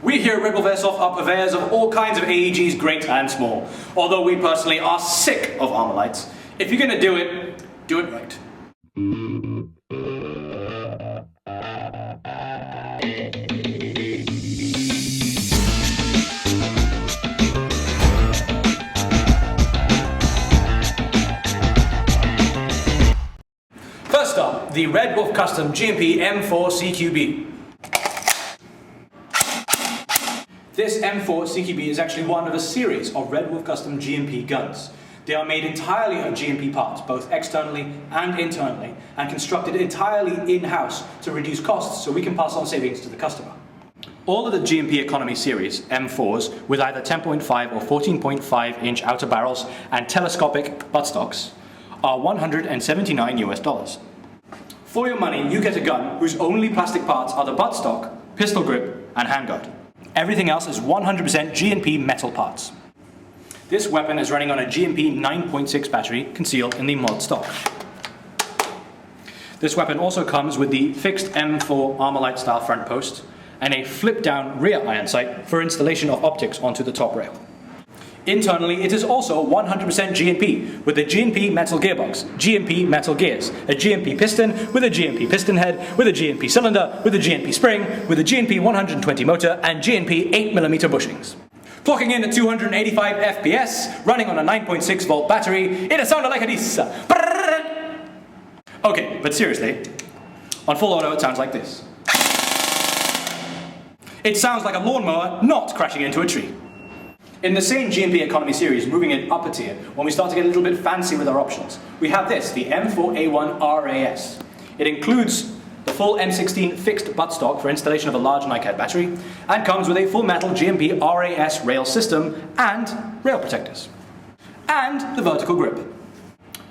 We here at Red Wolf Airsoft are purveyors of all kinds of AEGs, great and small. Although we personally are sick of Armalite. If you're gonna do it right. First up, the Red Wolf Custom GMP M4 CQB. This M4 CQB is actually one of a series of Red Wolf Custom GMP guns. They are made entirely of GMP parts, both externally and internally, and constructed entirely in-house to reduce costs so we can pass on savings to the customer. All of the GMP Economy series M4s with either 10.5 or 14.5 inch outer barrels and telescopic buttstocks are $179 US. For your money, you get a gun whose only plastic parts are the buttstock, pistol grip, and handguard. Everything else is 100% GMP metal parts. This weapon is running on a GMP 9.6 battery concealed in the mod stock. This weapon also comes with the fixed M4 Armalite style front post and a flip down rear iron sight for installation of optics onto the top rail. Internally, it is also 100% GMP with a GMP metal gearbox, GMP metal gears, a GMP piston with a GMP piston head, with a GMP cylinder, with a GMP spring, with a GMP 120 motor, and GMP 8mm bushings. Clocking in at 285 FPS, running on a 9.6 volt battery, it sounded like a this. Okay, but seriously, on full auto it sounds like this. It sounds like a lawnmower not crashing into a tree. In the same GMP Economy series, moving it up a tier, when we start to get a little bit fancy with our options, we have this, the M4A1 RAS. It includes the full M16 fixed buttstock for installation of a large NiCad battery, and comes with a full metal GMP RAS rail system and rail protectors. And the vertical grip.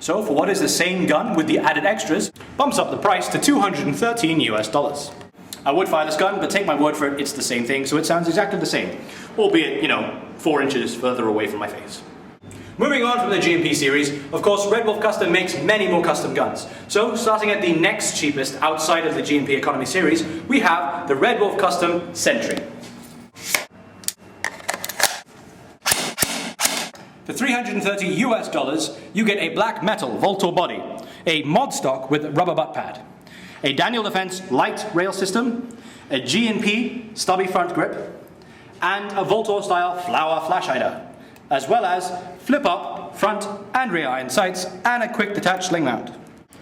So for what is the same gun with the added extras, bumps up the price to $213 US. I would fire this gun, but take my word for it, it's the same thing, so it sounds exactly the same. Albeit, 4 inches further away from my face. Moving on from the GMP series, of course, Red Wolf Custom makes many more custom guns. So, starting at the next cheapest outside of the GMP Economy series, we have the Red Wolf Custom Sentry. For $330 US, you get a black metal Voltor body, a mod stock with rubber butt pad, a Daniel Defense light rail system, a GMP stubby front grip, and a Voltor style flower flash hider, as well as flip up front and rear iron sights and a quick detach sling mount.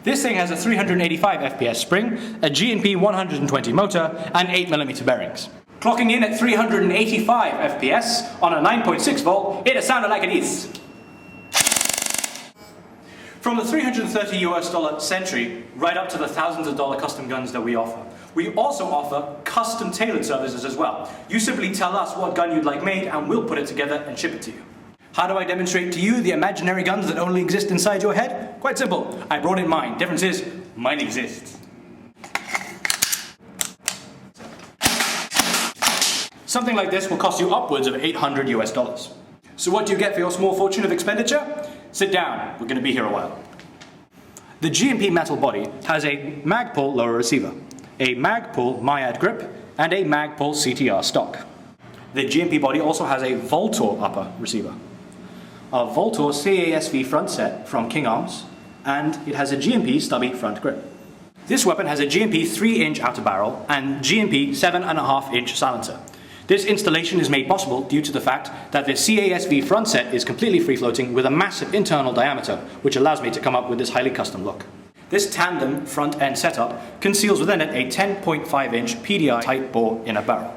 This thing has a 385 FPS spring, a GMP 120 motor, and 8mm bearings. Clocking in at 385 FPS on a 9.6 volt, it sounded like it is. From the $330 US Sentry right up to the thousands of dollar custom guns that we offer. We also offer custom tailored services as well. You simply tell us what gun you'd like made and we'll put it together and ship it to you. How do I demonstrate to you the imaginary guns that only exist inside your head? Quite simple. I brought in mine. Difference is, mine exists. Something like this will cost you upwards of $800 US. So what do you get for your small fortune of expenditure? Sit down, we're going to be here a while. The GMP metal body has a Magpul lower receiver, a Magpul Myad grip, and a Magpul CTR stock. The GMP body also has a Voltor upper receiver, a Voltor CASV front set from King Arms, and it has a GMP stubby front grip. This weapon has a GMP 3-inch outer barrel and GMP 7.5-inch silencer. This installation is made possible due to the fact that the CASV front set is completely free-floating with a massive internal diameter, which allows me to come up with this highly custom look. This tandem front end setup conceals within it a 10.5-inch PDI tight bore inner barrel.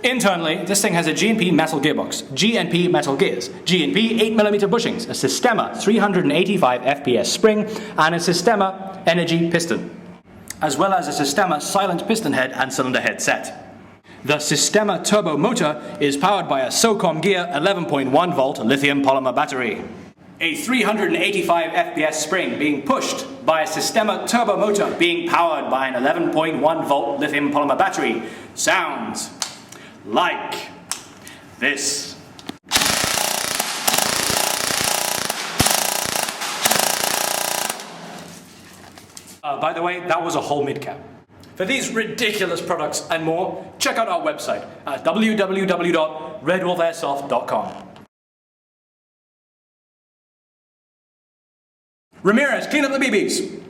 Internally, this thing has a GMP metal gearbox, GNP metal gears, GNP 8mm bushings, a Systema 385 FPS spring, and a Systema Energy piston, as well as a Systema silent piston head and cylinder head set. The Systema turbo motor is powered by a SOCOM Gear 11.1 volt lithium polymer battery. A 385 FPS spring being pushed by a Systema turbo motor being powered by an 11.1 volt lithium polymer battery sounds like this. By the way, that was a whole mid-cap. For these ridiculous products and more, check out our website at www.redwolfairsoft.com. Ramirez, clean up the BBs.